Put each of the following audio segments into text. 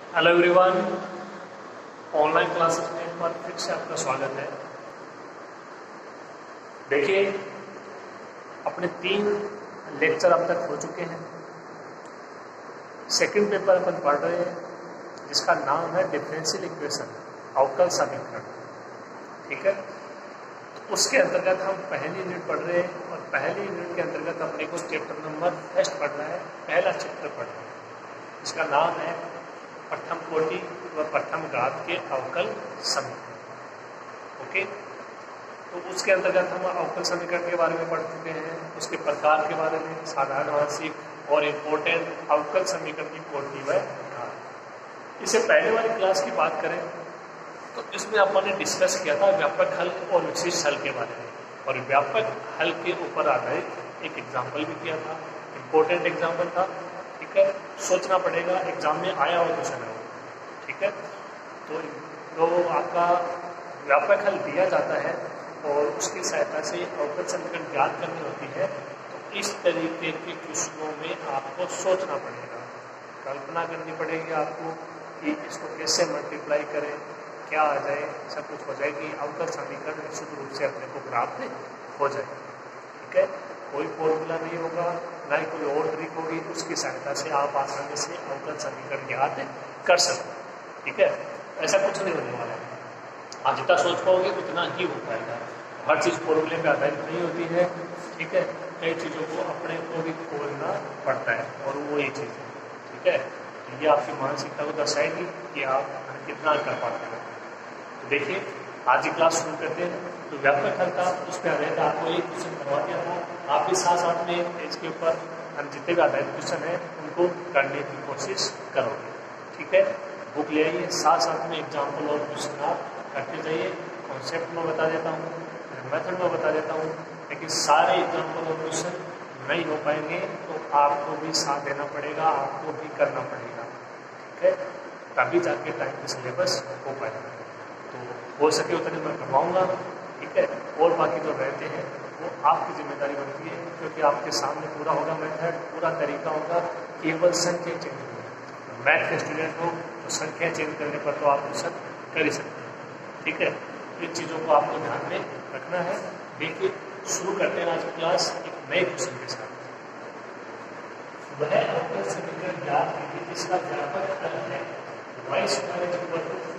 Hello everyone, online classes में एक बार फिर से आपका स्वागत है। देखिए, अपने 3 लेक्चर अब तक हो चुके हैं। सेकंड पेपर अपन पढ़ रहे हैं जिसका नाम है डिफरेंशियल इक्वेशन, अवकल समीकरण। ठीक है, तो उसके अंतर्गत हम पहली यूनिट पढ़ रहे हैं और पहली यूनिट के अंतर्गत अपने को चैप्टर नंबर फर्स्ट पढ़ना है, पहला चैप्टर पढ़ना है जिसका नाम है प्रथम कोटि व प्रथम घात के अवकल समीकरण। ओके, तो उसके अंतर्गत हम अवकल समीकरण के बारे में पढ़ चुके हैं, उसके प्रकार के बारे में, साधारण, आंशिक और इम्पोर्टेंट अवकल समीकरण की कोटि व घात। इससे पहले वाली क्लास की बात करें तो इसमें अपन ने डिस्कस किया था व्यापक हल और विशिष्ट हल के बारे में, और व्यापक हल के ऊपर आधारित एक एग्जाम्पल भी किया था, इम्पोर्टेंट एग्जाम्पल था। ठीक है, सोचना पड़ेगा, एग्जाम में आया हुआ क्वेश्चन है। ठीक है, तो आपका व्यापक हल दिया जाता है और उसकी सहायता से अवकल समीकरण ज्ञात करनी होती है, तो इस तरीके के क्वेश्चनों में आपको सोचना पड़ेगा, कल्पना करनी पड़ेगी आपको कि इसको कैसे मल्टीप्लाई करें, क्या आ जाए, सब कुछ हो जाएगी, अवकल समीकरण निश्चित रूप से अपने को प्राप्त हो जाए। ठीक है, कोई फॉर्मूला नहीं होगा, ना ही कोई और ट्रिक होगी, उसकी सहायता से आप आसानी से अवकल समीकरण ज्ञात कर सकते हैं। ठीक है, ऐसा कुछ नहीं होने वाला है, आप जितना सोच पाओगे उतना ही हो पाएगा। हर चीज़ फॉर्मूले पे आधारित नहीं होती है। ठीक है, कई चीज़ों को अपने को भी खोलना पड़ता है और वो ये चीज़ है। ठीक है, तो ये आपकी मानसिकता को दर्शाएगी कि आप कितना कर पाते हैं। तो देखिए, आज की क्लास शुरू करते हैं। तो व्यापक हल था, उस पर आधारित आपको एक क्वेश्चन करवा दिया था, आप भी साथ साथ में इसके ऊपर हम जितने भी आधारित क्वेश्चन हैं उनको करने की कोशिश करोगे। ठीक है, बुक ले आइए, साथ साथ में एग्जाम्पल और क्वेश्चन आप करते जाइए। कॉन्सेप्ट में बता देता हूँ, मेथड में बता देता हूँ, लेकिन सारे एग्जाम्पल और क्वेश्चन नहीं हो पाएंगे तो आपको भी साथ देना पड़ेगा, आपको भी करना पड़ेगा। ठीक है, तभी जाके टाइम पे सिलेबस हो पाएगा। तो हो सके उतने मैं करवाऊँगा। ठीक है, और बाकी जो रहते हैं वो आपकी जिम्मेदारी बनती है, क्योंकि आपके सामने पूरा होगा मेथड, पूरा तरीका होगा, केवल संख्या चेंज होगी। मैथ के स्टूडेंट हो तो संख्या चेंज करने पर तो आप क्वेश्चन कर ही सकते हैं। ठीक है, इन चीज़ों को आपको ध्यान में रखना है। देखिए, शुरू करते हैं आज की क्लास एक नए क्वेश्चन के साथ। वह अवकल समीकरण ज्ञात कीजिए जिसका व्यापक हल है y² =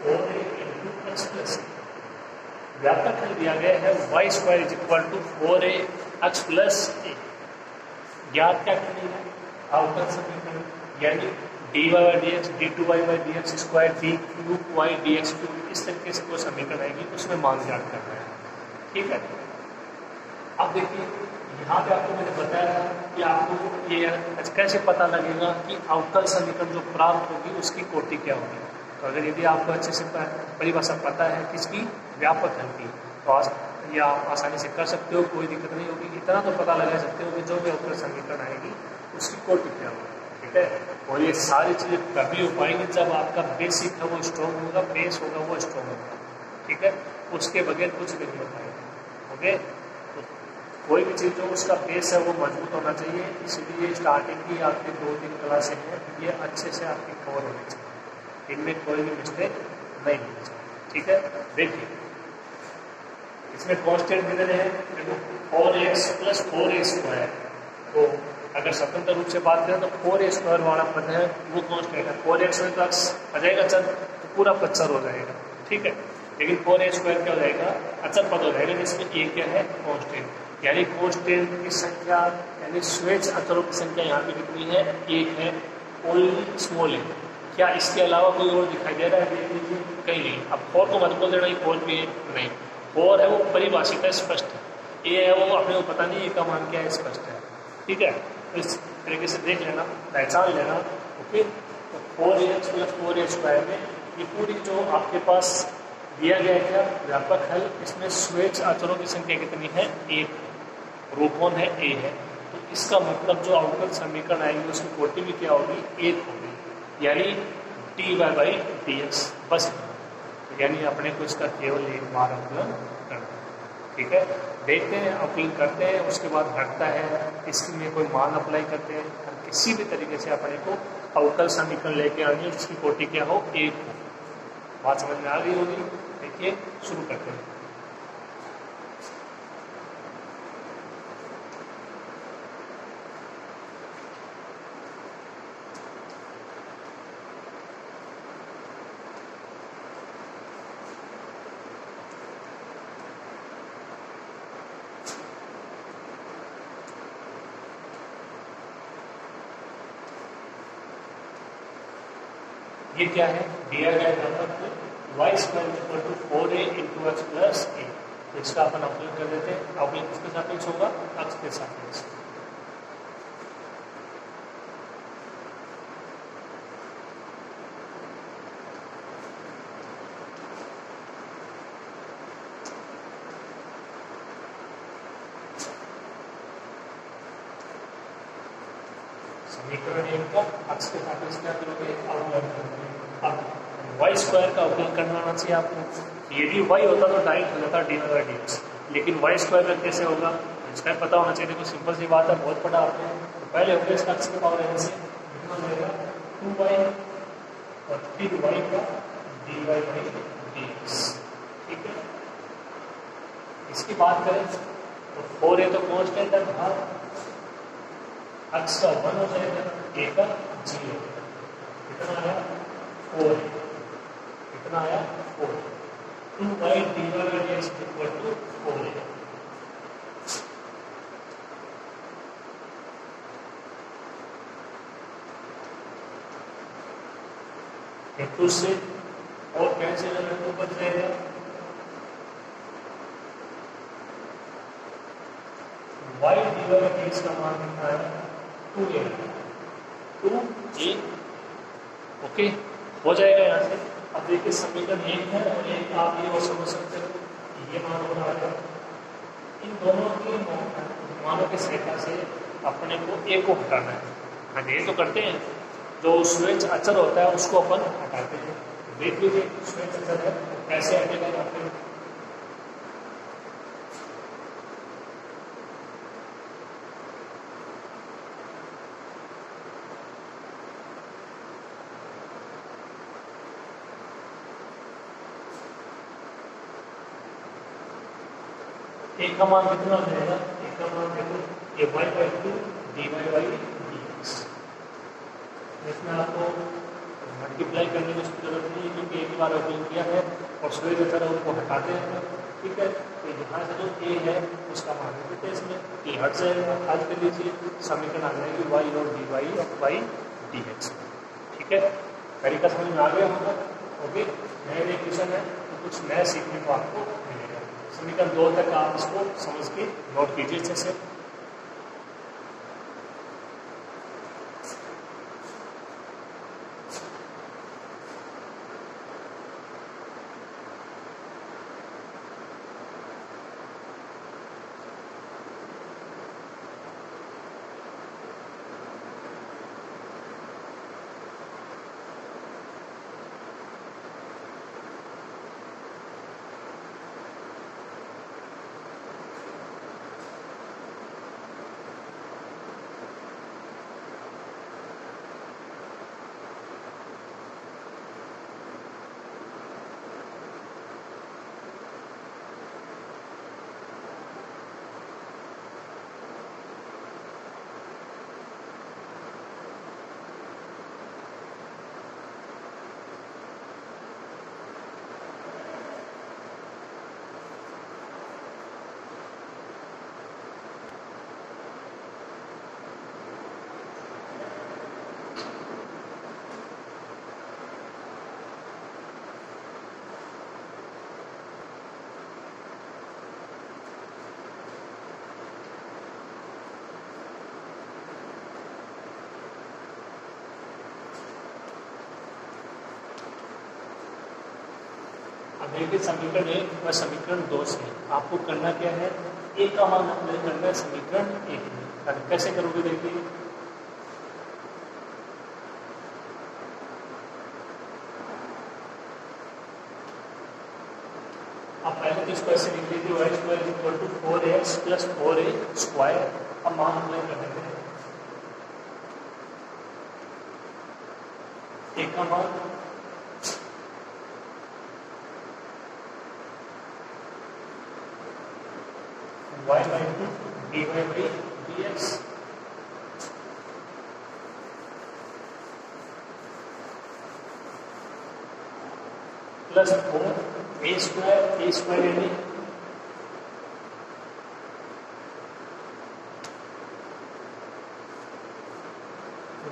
4a × x+। व्यापक हल दिया गया है y² = 4ax + a। ज्ञात क्या करनी है? अवकल समीकरण, यानी dy/dx, d2y/dx² d3y/dx², इस तरीके से कोई समीकरण आएगी उसमें मान ज्ञात करना है। ठीक है, अब देखिए, यहाँ पे आपको मैंने बताया कि आपको ये कैसे पता लगेगा कि अवकल समीकरण जो प्राप्त होगी उसकी कोटि क्या होगी। तो अगर यदि आपको अच्छे से परिभाषा पता है किसकी, व्यापक हल की, तो ये आप आसानी से कर सकते हो, कोई दिक्कत नहीं होगी। इतना तो पता लगा सकते हो कि जो भी अवकल समीकरण आएगी उसकी कोटि क्या होगी। ठीक है, और ये सारी चीज़ें तभी हो पाएंगी जब आपका बेसिक है वो स्ट्रॉन्ग होगा, बेस होगा वो स्ट्रॉन्ग होगा। ठीक है, उसके बगैर कुछ नहीं हो पाएगा। ओके, तो कोई भी चीज़ जो उसका बेस है वो मजबूत होना चाहिए, इसलिए स्टार्टिंग की आपकी 2-3 क्लासें हैं, ये अच्छे से आपकी कवर होनी चाहिए, इनमें कोई भी मिस्टेक नहीं होनी चाहिए। ठीक है, देखिए, इसमें कांस्टेंट मिल रहे हैं 4x + 4a²। तो अगर स्वतंत्र रूप से बात करें तो 4a² वाला पद है वो कांस्टेंट है। 4x में तो आ जाएगा चर, तो पूरा पद चर हो जाएगा। ठीक है, लेकिन 4a² क्या हो जाएगा? अचर पद हो जाएगा, जिसमें a क्या है? कांस्टेंट। यानी कांस्टेंट की संख्या, यानी स्वेच्छ अचरों की संख्या यहाँ पे कितनी है? 1 है, ओनली स्मॉल है। क्या इसके अलावा कोई और दिखाई दे रहा है? देख लीजिए, कहीं नहीं। अब 4 को मत बोल देना ये 4 भी है, नहीं। 4 है वो परिभाषित है, स्पष्ट है। ए है वो अपने को पता नहीं, ए का मान क्या है, स्पष्ट है। ठीक है, तो इस तरीके से देख लेना, पहचान लेना। ओके, तो 4ax + 4a² में ये पूरी जो आपके पास दिया गया है क्या व्यापक हल, इसमें स्वेच्छ अचरों की संख्या कितनी है? 1, रूपोन है, a है। तो इसका मतलब जो अवकल समीकरण आएगी उसकी कोटि भी क्या होगी? 1 होगी, यानी dy/dx। बस, यानी अपने को इसका केवल एक बार अवकलन करना। ठीक है, देखते हैं, अवकलन करते हैं, उसके बाद घटता है, इसमें कोई मान अप्लाई करते हैं, किसी भी तरीके से अपने को अवकल समीकरण लेके आनी है जिसकी कोटि क्या हो, एक हो। बात समझ में आ गई होगी। देखिए शुरू करते हैं। ये क्या है, दिया गया है Y square equal to 4a into X plus A. तो इसका अपन अवकलन कर देते हैं। अवकलन किसके सापेक्ष होगा, अक्ष के सापेक्ष। समीकरण एक का अक्ष के सापेक्ष क्या करोगे, अवकलन करोगे। अब वाई स्क्वायर का अवकलन करना आना चाहिए आपको। यदि वाई होता तो डायरेक्ट हो जाता D Y by D X, लेकिन वाई स्क्वायर का कैसे होगा, इसका पता होना चाहिए। देखो सिंपल सी बात है, बहुत पढ़ा आपने। तो पहले होगा इसका अक्ष के पावर एन से कितना मिलेगा 2y और फिर y का dy बाई डी एक्स। ठीक है, इसकी बात करें तो 4a तो कॉन्स्टेंट है भाग, अक्ष का 1 हो जाएगा, a का 0। कितना आया 4, कितना आया 4। 2y dy by D X equal to 4a। हेतु से और कैंसिल तो बच जाएगा, y dy by D x का मान कितना है 2a। 2a ओके हो जाएगा यहाँ से। अब देखिए समीकरण एक है और एक आप ये और समझ सकते हो कि ये मान होना है। इन दोनों के मानों के सहायता से अपने को एक को हटाना है। हाँ ये तो करते हैं, जो स्वेच्छ अचर होता है उसको अपन हटाते हैं। देख लीजिए स्वेच्छ अचर है कैसे हटेगा यहाँ पे। एक का मान कितना हो जाएगा, एक का मान देखो ये y by 2 dy by D x. इसमें आपको मल्टीप्लाई करने की उसकी जरूरत नहीं है क्योंकि एक बार अवकलन किया है और स्वेच्छ अचर उनको हटाते हैं। ठीक है, तो यहाँ से जो a है उसका मान देते हैं इसमें, a हट जाएगा। हल कर लीजिए, समीकरण आ जाएगी y और dy बाई डी एक्स। ठीक है, तरीका समझ में आ गया होगा। ओके, नया क्वेश्चन है तो कुछ नया सीखने को आपको मिलेगा। समीकरण 2 तक आप इसको समझ के नोट कीजिए अच्छे से। अब देखिए समीकरण 1 व समीकरण 2 से आपको करना क्या है, एक का मान करना है समीकरण 1 में। कैसे करोगे देखिए, अब पहले तो इसको ऐसे लिख लीजिए y square equal to 4x plus 4a square. अब मान अप्लाई कर देते हैं। ए का मान y by 2 dy by dx plus 4 A square यानी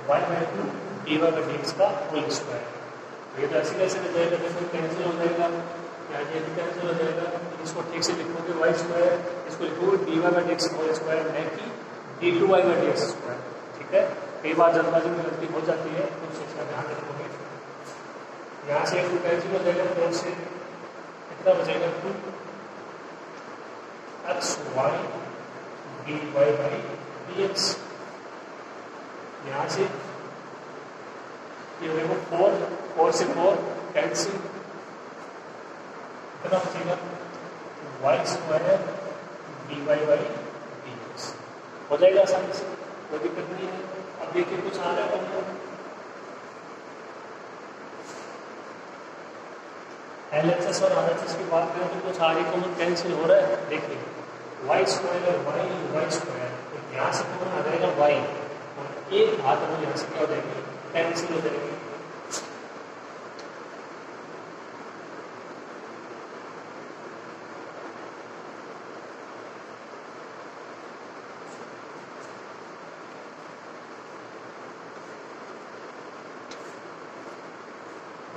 y by 2 dy by dx का होल स्क्वायर। तो ये तो ऐसे कैसे हो जाएगा, देखो कैंसिल हो जाएगा, यहाँ ये भी कैंसिल हो जाएगा। इसको ठीक से लिखोगे y स्क्वायर, इसको लिखोगे dy by dx whole square, नहीं कि d2y बाई dx स्क्वायर। ठीक है, कई बार जल्दबाजी में गलती हो जाती है, तो उस चीज का ध्यान रखोगे। यहाँ से एक कैंसिल हो जाएगा, 4 से कितना बचेगा 2 xy dy बाई dx। यहाँ से ये देखो 4 से 4 कैंसिल, कितना बचेगा y square dy by dx। हो जाएगा आसानी से, कोई दिक्कत नहीं है। अब देखिए कुछ आ रहा है, LHS और RHS की बात करें तो कुछ आगे कॉमन कैंसिल हो रहा है। देखिए y स्क्वायर और y स्क्वायर, तो यहाँ से कॉमन आ जाएगा y और एक हाथ में यहाँ से क्या हो जाएगी, कैंसिल हो जाएगी।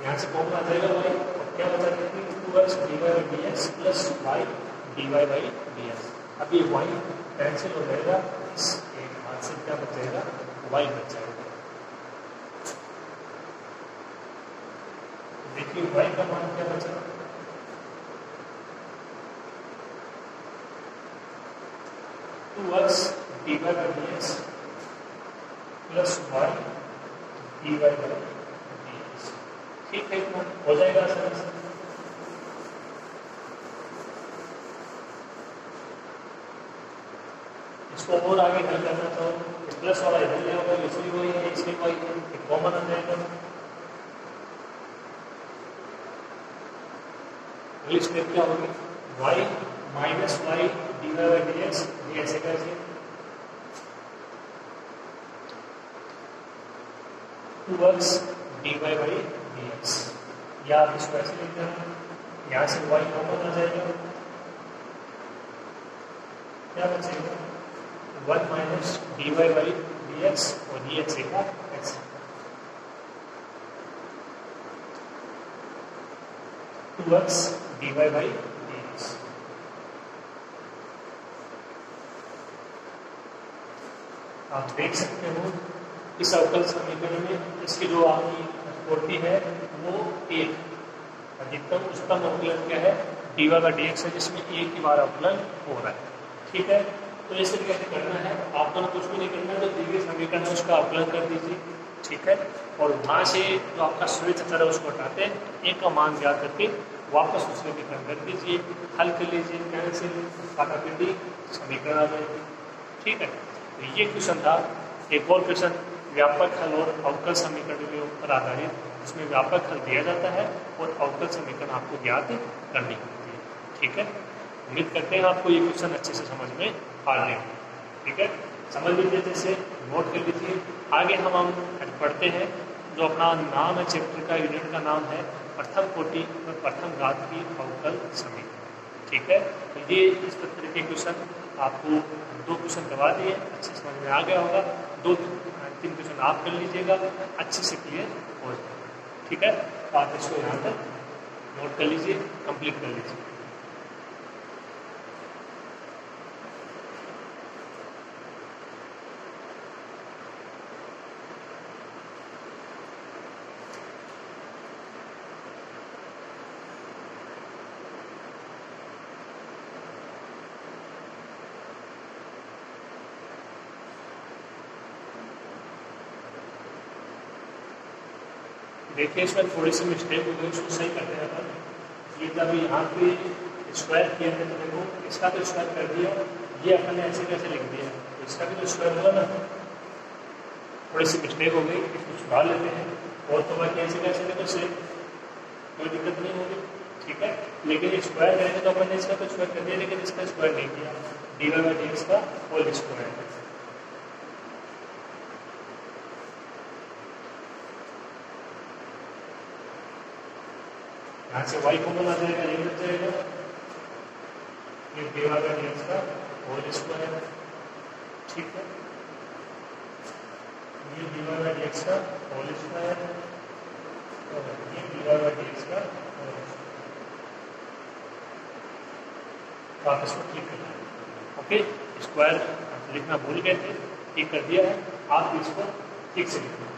यहाँ से कॉमन आ जाएगा y, क्या बचा देंगे 2x dy by dx plus y dy by dx। अब ये y कैंसिल हो जाएगा, इस एक हाथ से क्या बच जाएगा, y बच जाएगा। देखिए y का मान क्या बचा, dy by dx plus y dy by dx। ठीक है, इतना हो जाएगा आसानी से। इसको और आगे हल करना तो प्लस वाला इधर ले होगा, इसलिए वही है, इसलिए वही है, कॉमन आ जाएगा। अगली स्टेप क्या होगी, y minus y dy by dx, ये ऐसे कैसे 2x dy बाई dx, या आप इसको ऐसे लिखते हैं, यहाँ से y कॉमन आ जाएगा, क्या बचेगा 1 माइनस dy बाई dx और dx का x, 2x dy by dx। आप देख सकते हो इस अवकल समीकरण में इसकी जो आपकी कोटि है वो एक अधिकतम उच्चतम अवकलन क्या है, dy बाई dx है, जिसमें एक ही बार अवकलन हो रहा है। ठीक है, तो इस तरीके से करना है, आपको कुछ भी नहीं करना है, तो दी गई समीकरण है उसका अवकलन कर दीजिए। ठीक है, और वहाँ से जो आपका स्विच है उसको हटाते हैं, एक का मान ज्ञात करके वापस उस समीकरण कर दीजिए, हल कर लीजिए, कैंसिल काटापिटी समीकरण आ जाएगी। ठीक है, तो ये क्वेश्चन था। एक और क्वेश्चन व्यापक हल और अवकल समीकरण के ऊपर आधारित, इसमें व्यापक हल दिया जाता है और अवकल समीकरण आपको ज्ञात करनी होती है। ठीक है, उम्मीद करते हैं आपको ये क्वेश्चन अच्छे से समझ में आ रहे हैं। ठीक है, समझ लीजिए, जैसे नोट कर लीजिए। आगे हम पढ़ते हैं, जो अपना नाम है चैप्टर का, यूनिट का नाम है प्रथम कोटि और प्रथम घात की अवकल समीकरण। ठीक है, तो ये इस तरह के क्वेश्चन आपको 2 क्वेश्चन करवा दिए, अच्छे समझ में आ गया होगा। 2-3 क्वेश्चन आप कर लीजिएगा, अच्छे से क्लियर हो जाएगा। ठीक है, तो आप इसको यहाँ पर नोट कर लीजिए, कंप्लीट कर लीजिए। देखिए इसमें थोड़ी सी मिस्टेक हो गई, उसको सही करते हैं अपन। ये जब यहाँ पे स्क्वायर किया था तो देखो इसका तो स्क्वायर कर दिया, ये अपन ने ऐसे कैसे लिख दिया, तो इसका भी तो स्क्वायर हुआ ना। थोड़ी सी मिस्टेक हो गई, इसको सुधार लेते हैं। और तो बाकी ऐसे कैसे देखो सेम, कोई दिक्कत नहीं होगी, ठीक है। लेकिन स्क्वायर करेंगे तो अपन ने इसका तो स्क्वायर कर दिया, लेकिन इसका स्क्वायर नहीं किया, d Y by D x का होल स्क्वायर। यहाँ से y कॉमन आ जाएगा, ये बच जाएगा, ये d Y by D x का होल स्क्वायर, ठीक है। ये d Y by D x का होल स्क्वायर और ये d Y by D x का होल स्क्वायर। तो आप इसको ठीक करना है, ओके। स्क्वायर लिखना भूल गए थे, ठीक कर दिया है, आप इसको ठीक से लिखना।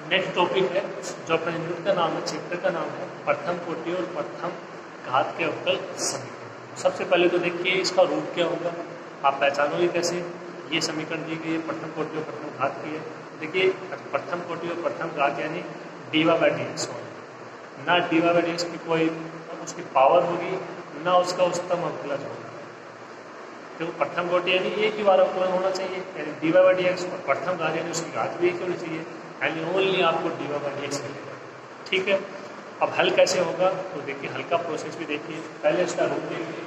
नेक्स्ट टॉपिक है जो अपने यूनिट का नाम है, चैप्टर का नाम है प्रथम कोटि और प्रथम घात के अवकल समीकरण। सबसे पहले तो देखिए इसका रूप क्या होगा, आप पहचानोगे कैसे। ये समीकरण दी गई है प्रथम कोटि और प्रथम घात की है। देखिए प्रथम कोटि और प्रथम घात यानी d Y by D x होगा, ना d Y by D x की कोई उसकी पावर होगी, ना उसका उच्चतम अवकलज होगा। तो प्रथम कोटि यानी एक ही बार अवकलन होना चाहिए, यानी d Y by D x, और प्रथम घात यानी उसकी घात भी एक होनी चाहिए, यानी ओनली आपको d Y by D x मिलेगा, ठीक है। अब हल कैसे होगा तो देखिए हल का प्रोसेस भी देखिए, पहले इसका रूप देखिए।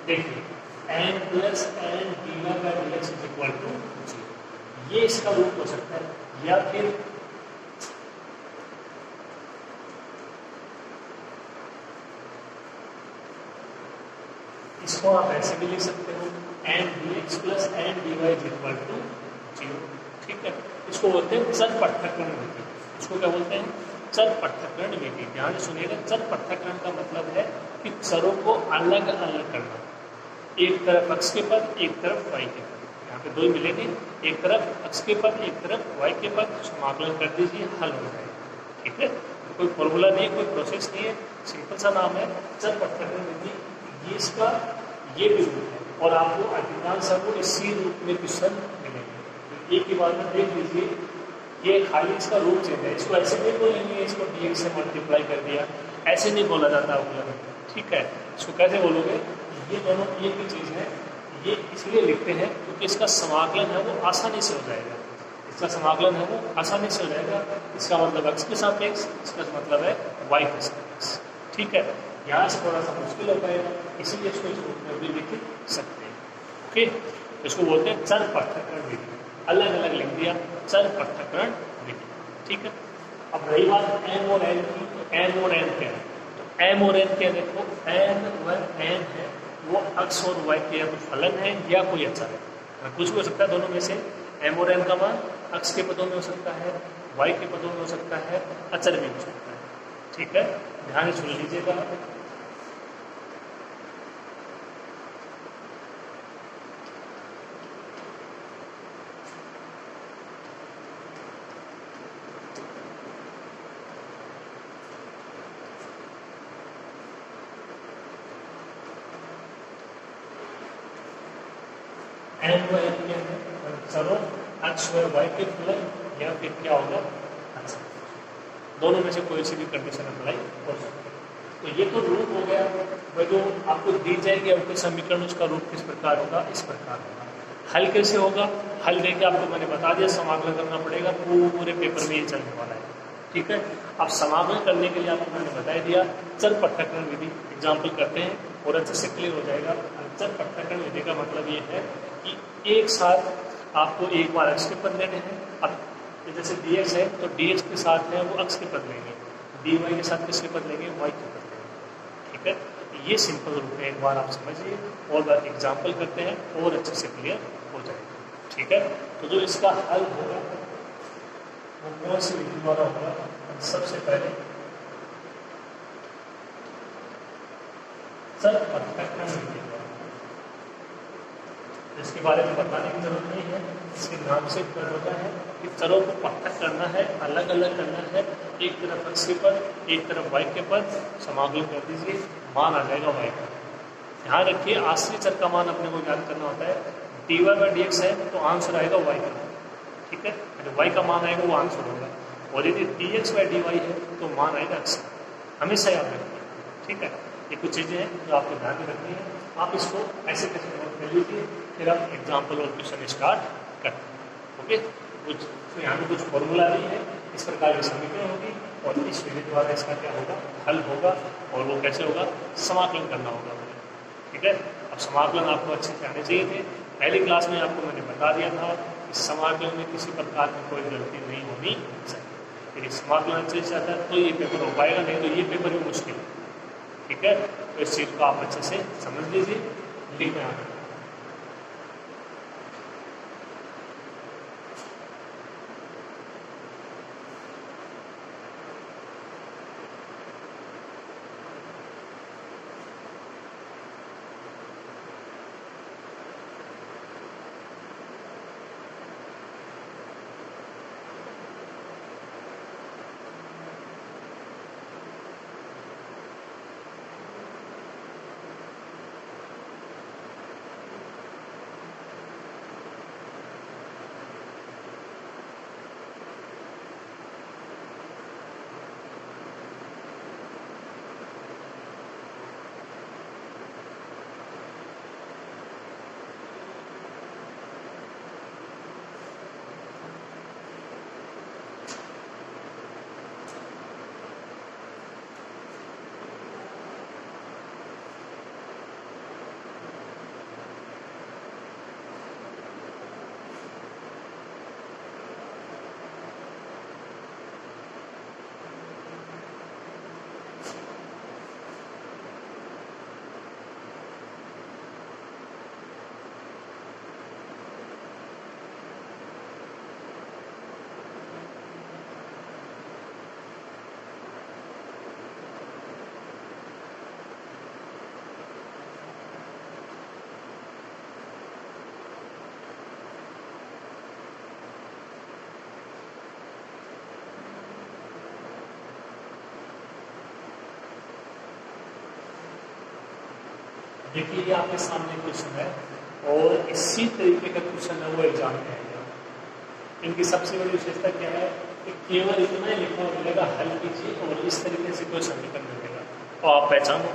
देखिए n plus n d Y by D x is equal to 0, ये इसका रूप हो सकता है, या फिर इसको आप ऐसे भी लिख सकते हो n d x plus n d y is equal to 0, ठीक है। इसको बोलते हैं चर पृथक्करण विधि। इसको क्या बोलते हैं? चर पृथक्करण विधि। ध्यान से सुनिएगा, चर पृथक्करण का मतलब है कि चरों को अलग अलग करना, एक तरफ x के पद, एक तरफ y के पद, यहाँ पे दो ही मिलेंगे, एक तरफ x के पद, एक तरफ y के पद, समाकलन कर दीजिए, हल हो जाएगा, ठीक है। कोई फॉर्मूला नहीं है, कोई प्रोसेस नहीं है, सिंपल सा नाम है चर पृथक्करण विधि। ये इसका ये भी रूप है, और आपको अधिकांश को इसी रूप में क्वेश्चन मिलेंगे। एक ही बार में देख लीजिए, ये खाली इसका रूप चेंज है, इसको ऐसे नहीं बोलेंगे इसको dx से मल्टीप्लाई कर दिया, ऐसे नहीं बोला जाता अवकलन, ठीक है। इसको कैसे बोलोगे? ये दोनों एक ही चीज़ है, ये इसलिए लिखते हैं क्योंकि इसका समाकलन है वो आसानी से हो जाएगा, इसका समाकलन है वो आसानी से हो जाएगा। इसका मतलब x के सापेक्ष, इसका मतलब है y के सापेक्ष, ठीक है। यहाँ से थोड़ा सा मुश्किल हो पाएगा, इसीलिए इसको इस रूप में भी लिख सकते हैं, ओके। इसको बोलते हैं चर पृथक्करण विधि, अलग अलग लिख दिया, चर पृथक्करण विधि। ठीक है, अब रही बात एम और एन की, तो एम और एन क्या है? तो एम और एन क्या, देखो एन व एन है वो अक्ष और वाई के या तो फलन है या कोई अचर है, कुछ भी हो सकता है दोनों में से। एम और एन का मान अक्ष के पदों में हो सकता है, वाई के पदों में हो सकता है, अचर में हो सकता है। ठीक है, ध्यान से सुन लीजिएगा। एन व एन क्या है? चलो अक्ष व वाई के फलन या फिर क्या होगा, अचर। दोनों में से कोई सी भी कंडीशन अप्लाई हो सकती है। तो ये तो रूप हो गया, वह जो आपको दी जाएगी अवकल समीकरण, उसका रूप किस प्रकार होगा, इस प्रकार होगा। हल कैसे होगा? हल देके आपको मैंने बता दिया, समाकलन करना पड़ेगा, पूरे पेपर में ये चलने वाला है। ठीक है, अब समाकलन करने के लिए आपको मैंने बता दिया चर पृथक्करण विधि, एग्जाम्पल करते हैं और अच्छे से क्लियर हो जाएगा। चर पृथक्करण विधि का मतलब ये है कि एक साथ आपको एक बार अक्ष के पद लेने हैं। अब जैसे dx है तो dx के साथ है वो अक्ष के पद लेंगे, dy के साथ किसके पद लेंगे, y के पद लेंगे। ठीक है, ये सिंपल रूप है, एक बार आप समझिए और बार एग्जाम्पल करते हैं और अच्छे से क्लियर हो जाएगा। ठीक है, तो जो इसका हल होगा वो कौन सी विधि द्वारा होगा? सबसे पहले चर पृथक्करण विधि द्वारा, इसके बारे में बताने की जरूरत नहीं है, इसके नाम से क्या होता है कि चरों को पृथक करना है, अलग अलग करना है। एक तरफ अक्ष के पद, एक तरफ वाई के पद, समाकलन कर दीजिए, मान आ जाएगा वाई का। ध्यान रखिए आश्रित चर का मान अपने को ज्ञात करना होता है। dy बाई dx है तो आंसर आएगा वाई का। ठीक है, जो वाई का मान आएगा वो आंसर होगा, और यदि dx बाई dy है तो मान आएगा अक्ष का। हमेशा याद रखिए। ठीक है, ये कुछ चीज़ें हैं जो आपको ध्यान में रखनी है। आप इसको ऐसे कैसे नोट कर लीजिए, फिर आप एग्जाम्पल और क्वेश्चन स्टार्ट करते हैं। ओके, कुछ तो यहाँ पे कुछ फॉर्मूला भी है, इस प्रकार की समीकरण होगी और इस विधि द्वारा इसका क्या होगा, हल होगा। और वो कैसे होगा, समाकलन करना होगा। ठीक है, अब समाकलन आपको अच्छे से आने चाहिए थे। पहली क्लास में आपको मैंने बता दिया था कि समाकलन में किसी प्रकार की कोई गलती नहीं होनी चाहिए। यदि समाकलन अच्छे से आता है तो ये पेपर हो पाएगा, नहीं तो ये पेपर भी मुश्किल है। ठीक है, तो इस चीज़ को आप अच्छे से समझ लीजिए। लिखना है देखिए, ये आपके सामने क्वेश्चन है और इसी तरीके का क्वेश्चन है वो एग्जाम में आएगा। इनकी सबसे बड़ी विशेषता क्या है कि केवल इतना ही लिखना मिलेगा, हल कीजिए और इस तरीके से कोई समीकरण मिलेगा और आप पहचानो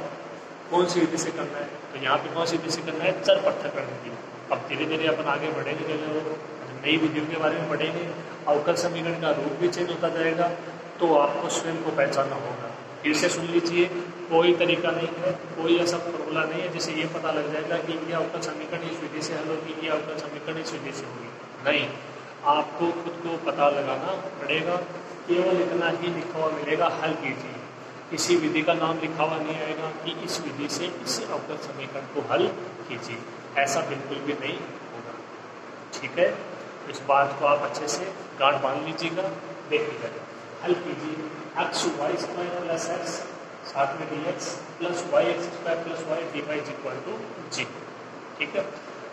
कौन सी विधि से करना है। तो यहाँ पे कौन सी विधि से करना है, चर पृथक्करण विधि। अब धीरे धीरे अपन आगे बढ़ेंगे, जब नई विधियों के बारे में पढ़ेंगे, अवकल समीकरण का रूप भी चेंज होता जाएगा, तो आपको स्वयं को पहचानना होगा। फिर से सुन लीजिए, कोई तरीका नहीं है, कोई ऐसा फॉर्मूला नहीं है जिससे ये पता लग जाएगा कि ये अवकल समीकरण इस विधि से हल होगी, ये अवकल समीकरण इस विधि से होगी। नहीं, आपको खुद को पता लगाना पड़ेगा। केवल इतना ही लिखा हुआ मिलेगा, हल कीजिए। किसी विधि का नाम लिखा हुआ नहीं आएगा कि इस विधि से इस अवकल समीकरण को हल कीजिए, ऐसा बिल्कुल भी नहीं होगा। ठीक है, इस बात को आप अच्छे से गांठ बांध लीजिएगा। देखिएगा, हल कीजिए X Y square plus X साथ में D x plus Y X square plus Y D Y equal to जी। ठीक है,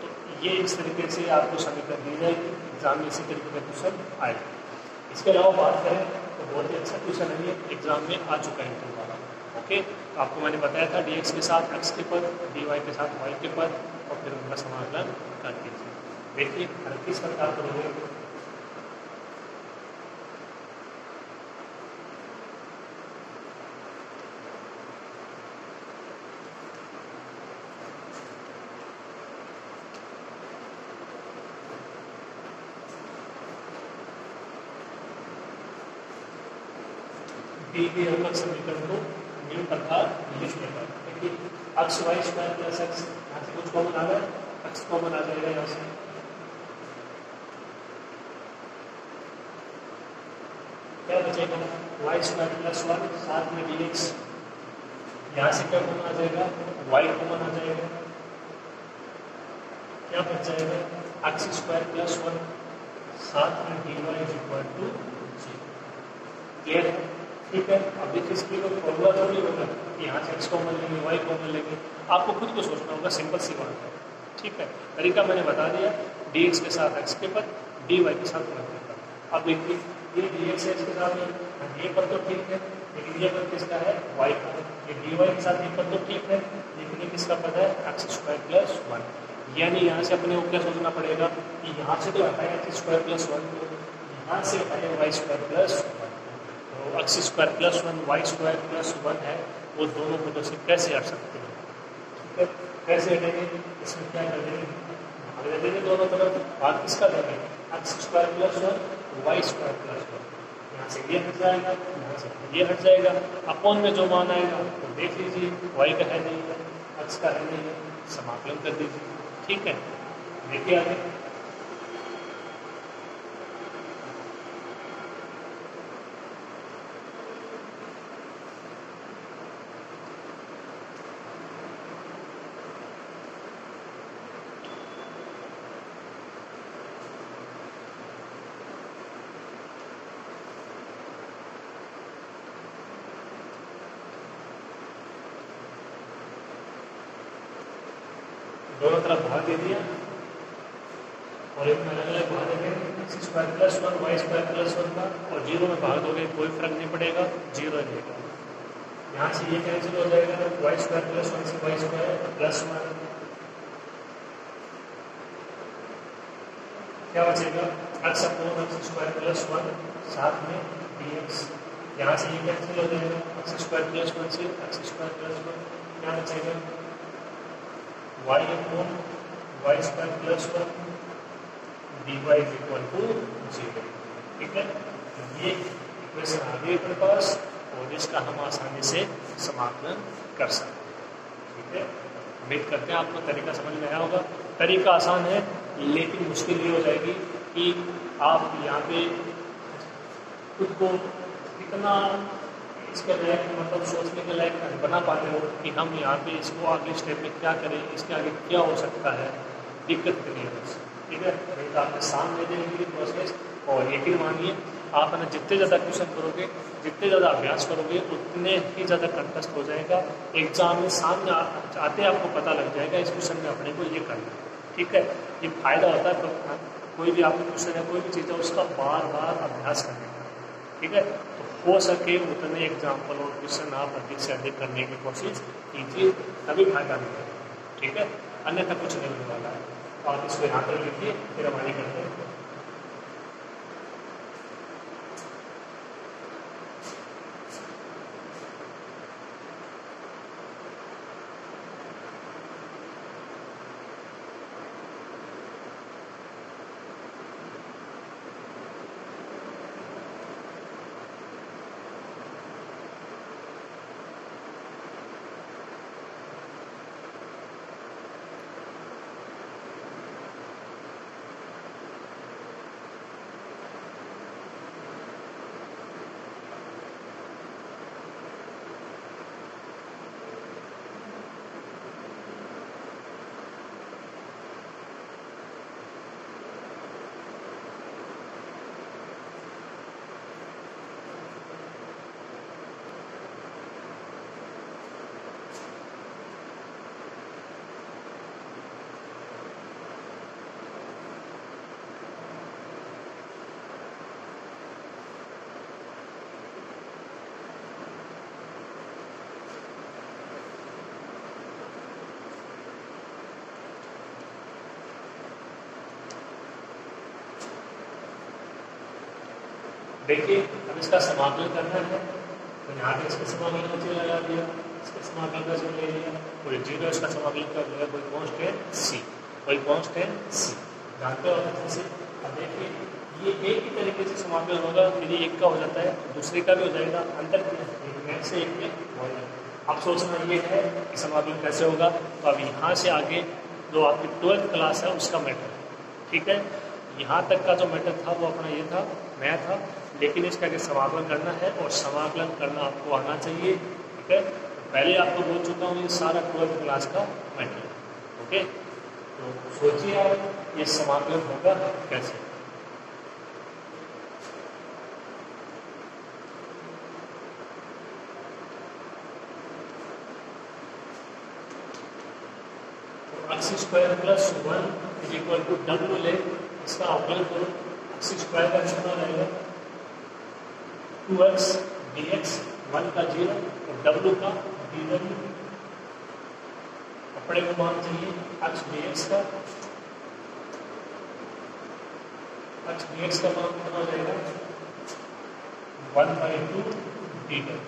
तो ये इस तरीके से आपको समीकरण दी जाएगी, एग्जाम में इसी तरीके का क्वेश्चन आएगा। इसके अलावा बात करें तो बहुत ही अच्छा क्वेश्चन है, ये एग्जाम में आ चुका है दोबारा। ओके, तो आपको मैंने बताया था डी एक्स के साथ एक्स के पद, डी वाई के साथ वाई के पद, और फिर उनका समाकलन कर दीजिए। देखिए हल किस प्रकार करोगे। दी गई अवकल समीकरण को निम्न प्रकार लिखने पर, देखिए x Y square plus x, यहाँ से कुछ कॉमन आ गया, एक्स कॉमन आ जाएगा यहाँ से, क्या बचेगा वाई स्क्वायर प्लस वन साथ में डी एक्स, यहाँ से क्या कॉमन आ जाएगा, वाई कॉमन आ जाएगा, क्या बच जाएगा एक्स स्क्वायर प्लस वन साथ में डी वाई इक्वल टू जी। क्लियर है? ठीक है, अब देखिए इसकी कोई फॉर्मूला तो नहीं होगा कि यहाँ से एक्स कॉमन लेंगे वाई कॉमन लेंगे, आपको खुद को सोचना होगा, सिंपल सी बात है। ठीक है, तरीका मैंने बता दिया, डी एक्स के साथ एक्स के पद, डी वाई के साथ वाई के पद। अब देखिए ये डी एक्स एक्स के साथ ये पद तो ठीक है, लेकिन ये पद किसका है, वाई का। ये डी वाई के साथ ये पद तो ठीक है, लेकिन ये किसका पद है, एक्स स्क्वायर प्लस वन। यानी यहाँ से अपने को क्या सोचना पड़ेगा कि यहाँ से तो आता है एक्स स्क्वायर प्लस वन, यहाँ से आता है Y square plus one. X square plus one y square plus one है, वो दोनों पदों से कैसे हट सकते हैं। ठीक है, कैसे हटेंगे, इसमें क्या कर देंगे, भाग दे देंगे दोनों तरफ। भाग किसका देंगे, x square plus one y square plus one, यहाँ से ये हट जाएगा, यहाँ से ये हट जाएगा। अपॉन में जो मान आएगा तो देख लीजिए, वाई का है नहीं, एक्स का है नहीं, समाकलन कर दीजिए। ठीक है, देखिए आगे दोनों तरफ भाग दे दिया और एक में अलग अलग भाग देंगे, x square plus one y square plus one का, और जीरो में भाग दोगे कोई फर्क नहीं पड़ेगा, जीरो रहेगा। यहाँ से ये कैंसिल हो जाएगा, वाई स्क्वायर प्लस वन से वाई स्क्वायर प्लस वन, क्या बचेगा x upon x square plus one साथ में डी एक्स। यहाँ से ये कैंसिल हो जाएगा, एक्स स्क्वायर प्लस वन से एक्स स्क्वायर प्लस वन, क्या बचेगा y upon y square plus one d Y equal to zero. ठीक है, ये इक्वेशन आ गई अपने पास और इसका हम आसानी से समाकलन कर सकते हैं। ठीक है, उम्मीद करते हैं आपको तरीका समझ में आया होगा। तरीका आसान है, लेकिन मुश्किल ये हो जाएगी कि आप यहाँ पे खुद को कितना इसके लायक, मतलब सोचने के लायक बना पाते हो कि हम यहाँ पे इसको आगे स्टेप में क्या करें, इसके आगे क्या हो सकता है, दिक्कत नहीं है बस। ठीक है, नहीं तो आपके सामने देंगे प्रोसेस, और यकीन मानिए आप ना जितने ज़्यादा क्वेश्चन करोगे, जितने ज़्यादा अभ्यास करोगे, उतने ही ज़्यादा कंटेस्ट हो जाएगा। एग्जाम में सामने आते आपको पता लग जाएगा इस क्वेश्चन में अपने को ये करना है। ठीक है, ये फायदा होता है तो कोई भी आपको क्वेश्चन है, कोई भी चीज़ है, उसका बार बार अभ्यास करने का। ठीक है, तो हो सके उतने एग्जाम्पल और क्वेश्चन आप अधिक से अधिक करने की कोशिश कीजिए, तभी फायदा मिलेगा। ठीक है, अन्यथा कुछ नहीं होने वाला है। तो आप इसको यहाँ पर लिखिए, फिर हमारी करते हैं। देखिए अब इसका समाकलन करना है तो यहाँ पे इसका समाकलन का चिन्ह लगा दिया, इसका समाकलन का चिन्ह ले लिया, कोई जीरो इसका समाकलन कर लिया, कोई कांस्टेंट सी, कोई कांस्टेंट सी, जानते हो अच्छे से। अब देखिए ये एक ही तरीके से समाकलन होगा, यदि एक का हो जाता है दूसरे का भी हो जाएगा, अंतर एक से एक में हो जाएगा। अब सोचना ये है कि समाकलन कैसे होगा, तो अब यहाँ से आगे जो आपकी 12th क्लास है उसका मैटर, ठीक है। यहाँ तक का जो मैटर था वो अपना ये था, नया था, लेकिन इसका आगे समाकलन करना है और समाकलन करना आपको आना चाहिए, ठीक है। पहले आपको बोल चुका हूँ ये सारा 12th क्लास का मैटर, ओके। तो सोचिए आप ये समाकलन होगा कैसे। X square plus 1 is equal to डब्ल्यू ले, इसका अवकलन करो, एक्स स्क्वायर का कितना रहेगा 2x dx, 1 का 0 और w का dw, अपने को मान चाहिए x dx का, x dx का मान कितना हो जाएगा 1/2 dw,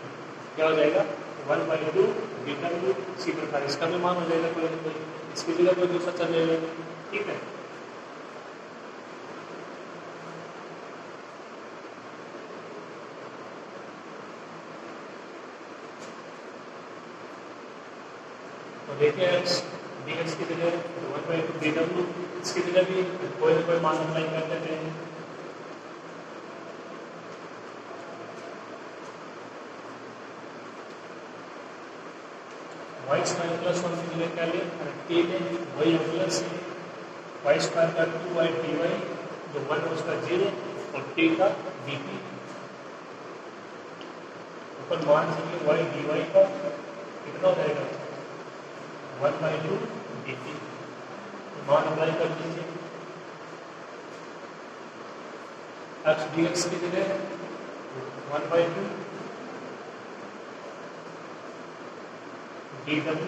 क्या हो जाएगा 1/2 dw। इसी प्रकार इसका भी मान हो जाएगा, कोई ना कोई इसकी जगह कोई दूसरा चल ले लेंगे, ठीक है। तो देखिए x dx की जगह 1/2 dw, इसकी जगह भी कोई ना कोई मान अप्लाई कर देते हैं। वाई स्क्वायर प्लस 1 की जगह क्या ले, टी ले, वही प्लस वाई स्क्वायर का 2y dy, जो 1 उसका 0 और टी का dt, ऊपर मान चाहिए y dy का कितना हो जाएगा 1/2 dt, मान अप्लाई कर दीजिए। x dx की जगह 1/2 dw,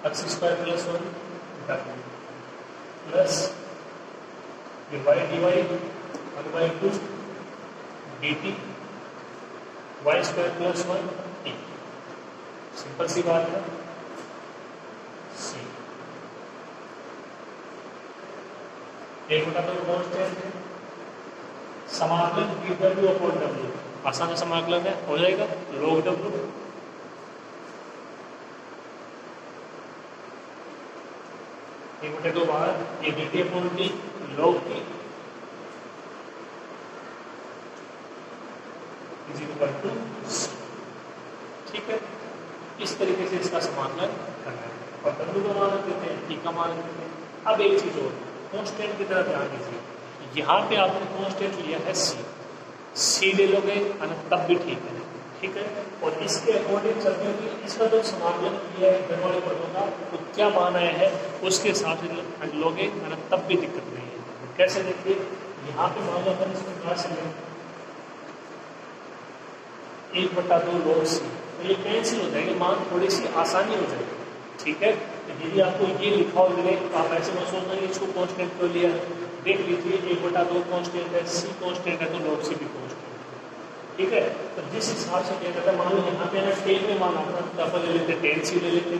x square plus 1 w plus y dy 1/2 dt, y square plus 1 t, simple सी बात है। सी एक बटा दो कांस्टेंट है, समाकलन dw अपॉन w, आसान समाकलन है, हो जाएगा log w, एक बटे दो बार ये dt upon t log t is equal to c, ठीक है। इस तरीके से इसका समाकलन करना है और w का मान देते हैं, t का मान देते हैं। अब एक चीज और, कांस्टेंट की तरफ ध्यान दीजिए, यहाँ पे आपने कांस्टेंट लिया है c ले लोगे तब भी ठीक है, ठीक है। और इसके अकॉर्डिंग चलते हुए इसका जो समाकलन किया है इधर वाले पदों का तो क्या मान आया है उसके हिसाब से लोगे तब भी दिक्कत नहीं है। कैसे देखिए, यहाँ पे मान लो अपन इसमें क्या से 1/2 log c, तो ये कैंसिल हो जाएंगे, मान थोड़ी सी आसानी हो जाएगी, ठीक है। तो यदि आपको ये लिखा हो मिले तो आप ऐसे मत सोचना कि इसको कांस्टेंट क्यों लिया है, देख लीजिए 1/2 कांस्टेंट है, c कांस्टेंट है तो log c भी कांस्टेंट, ठीक है। तो जिस हिसाब से क्या कहता है, मान लो यहाँ पे ना 10 में मान आता तो अपन ले लेते 10c ले लेते,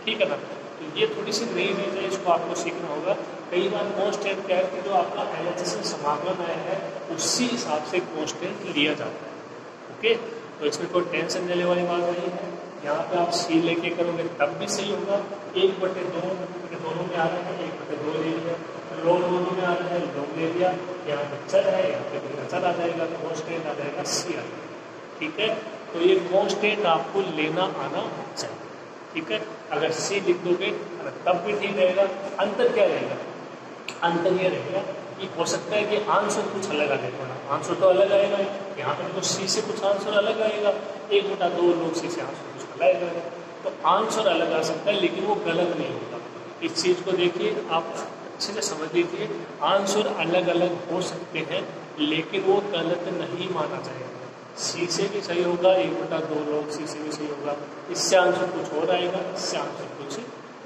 ठीक है ना। तो ये थोड़ी सी नई चीज़ है, इसको आपको सीखना होगा। कई बार कांस्टेंट क्या है कि जो आपका LHS में समाकलन आया है उसी हिसाब से कांस्टेंट लिया जाता है, ओके। तो इसमें कोई टेंशन लेने वाली बात नहीं है, यहाँ पे आप c लेके करोगे तब भी सही होगा। 1/2 दोनों में आ रहे हैं, 1/2 ले लिया, log दोनों में आ रहे हैं, log ले लिया, यहाँ पे चल है, यहाँ पे चल आ जाएगा, कांस्टेंट आ जाएगा c आ जाएगा, ठीक है। तो ये कांस्टेंट आपको लेना आना चाहिए, ठीक है। अगर c लिख दोगे तब भी ठीक रहेगा। अंतर क्या रहेगा, अंतर ये रहेगा कि हो सकता है कि आंसर कुछ अलग आ जाएगा, आंसर तो अलग आएगा, यहाँ पे तो c से कुछ आंसर अलग आएगा, 1/2 log c से आंसर कुछ अलग आएगा, तो आंसर अलग आ सकता है लेकिन वो गलत नहीं होगा। इस चीज़ को देखिए, आप अच्छे से समझ लीजिए, आंसर अलग अलग हो सकते हैं लेकिन वो गलत नहीं माना जाएगा। सी से भी सही होगा, 1/2 log c से भी सही होगा, इससे आंसर कुछ और आएगा, इससे आंसर कुछ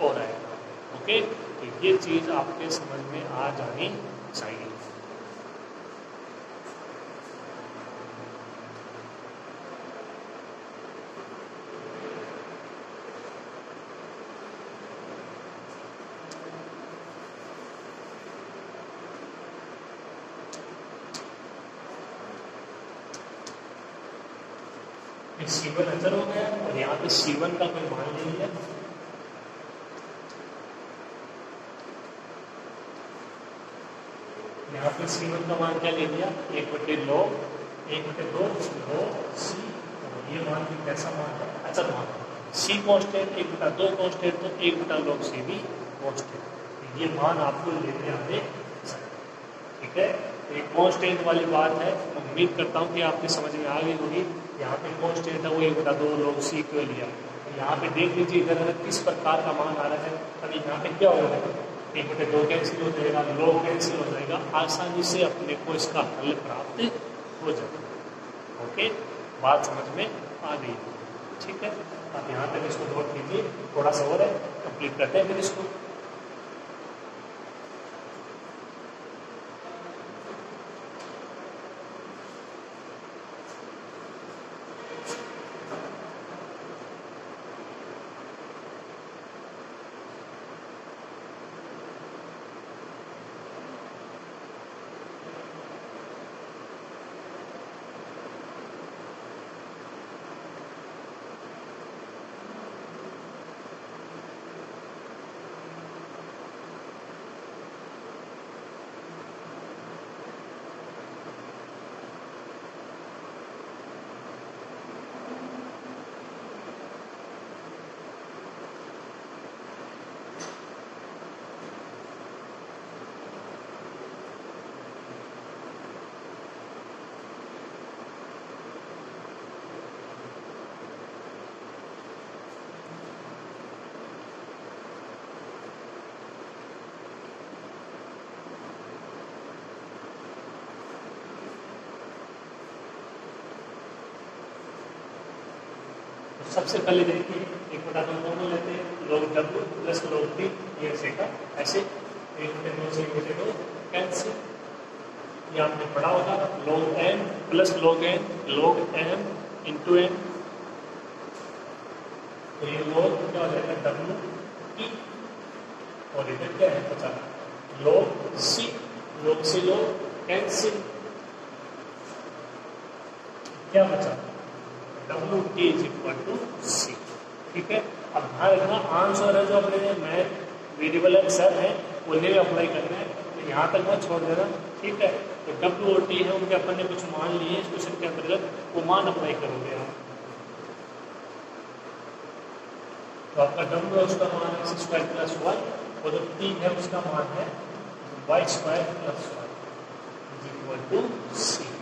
और आएगा, ओके। तो ये चीज़ आपके समझ में आ जानी चाहिए। ये C1 अचर हो गया और यहाँ पे C1 का कोई मान ले लिया, यहाँ पे C1 का मान क्या ले लिया 1/log 1/2 log C, ये मान भी कैसा मान है अचर मान, C कांस्टेंट 1/2 कांस्टेंट तो 1/log C भी कांस्टेंट, ये मान आपको लेने आने चाहिए। ठीक है, एक कांस्टेंट वाली बात है, उम्मीद करता हूँ कि आपके समझ में आ गई होगी। यहाँ पे कांस्टेंट है वो 1/2 log C क्यों लिया, यहाँ पे देख लीजिए इधर अगर किस प्रकार का मान आ रहा है, अभी यहाँ पे क्या हो जाएगा 1/2 कैंसिल हो जाएगा, log कैंसिल हो जाएगा, आसानी से अपने को इसका हल प्राप्त हो जाएगा। ओके, बात समझ में आ गई। ठीक है, आप यहाँ तक इसको नोट कीजिए, थोड़ा सा और है कंप्लीट करते हैं फिर इसको। सबसे पहले देखिए 1/2 दोनों लेते हैं, log W plus log T, ये ऐसे 1/2 से 1/2 कैंसिल, ये आपने पढ़ा होगा log M plus log N log M into N, तो ये log क्या हो जाएगा W T, और इधर क्या है बचा log C, log से log कैंसिल, क्या बचा WT = C। ठीक है, अब ध्यान रखना आंसर है जो अपने मैथ वेरिएबल सर है उन्हें भी अप्लाई करना है, तो यहाँ तक मत छोड़ देना। ठीक है, तो W और T है उनके अपन ने कुछ मान लिए इस क्वेश्चन के अंतर्गत, वो मान अप्लाई करोगे आप, तो आपका W है उसका मान है x² + 1 और जो T है उसका मान है y² + 1 = C।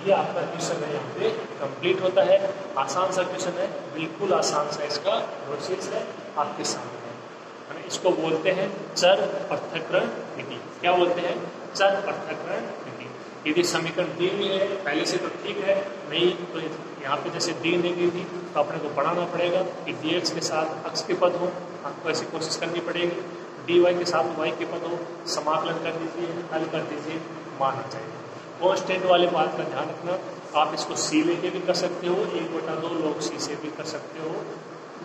ये आपका क्वेश्चन है यहाँ पे कंप्लीट होता है। आसान सा क्वेश्चन है, बिल्कुल आसान सा इसका प्रोसेस है आपके सामने है। इसको बोलते हैं चर पृथक्करण विधि। क्या बोलते हैं? चर पृथक्करण विधि। यदि समीकरण दी हुई है पहले से तो ठीक है, नहीं तो यहाँ पे जैसे दी नहीं गई थी तो अपने को पढ़ाना पड़ेगा कि dx के साथ x के पद हो, आपको ऐसी कोशिश करनी पड़ेगी, dy के साथ y के पद हो, समाकलन कर दीजिए, हल कर दीजिए, मान आ जाएगा। कांस्टेंट वाले बात का ध्यान रखना, आप इसको C लेके भी कर सकते हो, 1/2 log C से भी कर सकते हो,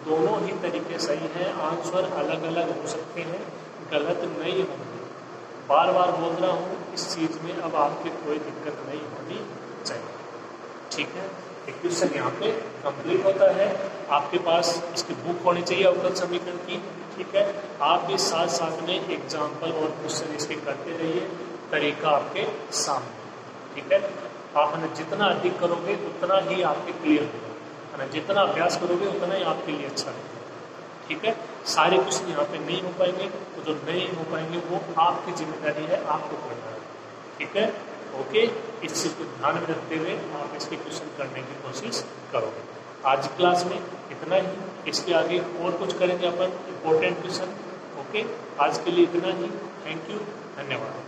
दोनों ही तरीके सही हैं, आंसर अलग अलग हो सकते हैं, गलत नहीं होंगे। बार बार बोल रहा हूँ, इस चीज़ में अब आपकी कोई दिक्कत नहीं होनी चाहिए। ठीक है, एक क्वेश्चन यहाँ पे कंप्लीट होता है। आपके पास इसकी बुक होनी चाहिए अवकल समीकरण की। ठीक है, आप भी साथ साथ में एग्जाम्पल और क्वेश्चन इसके करते रहिए, तरीका आपके सामने। ठीक है, आप जितना अधिक करोगे उतना ही आपके क्लियर होगा, जितना अभ्यास करोगे उतना ही आपके लिए अच्छा रहेगा। ठीक है, सारे क्वेश्चन यहाँ पे नहीं हो पाएंगे, तो जो नहीं हो पाएंगे वो आपकी जिम्मेदारी है, आपको करना है। ठीक है, ओके, इस चीज को ध्यान में रखते हुए आप इसके क्वेश्चन करने की कोशिश करोगे। आज क्लास में इतना ही, इसके आगे और कुछ करेंगे अपन इम्पोर्टेंट क्वेश्चन। ओके, आज के लिए इतना ही। थैंक यू, धन्यवाद।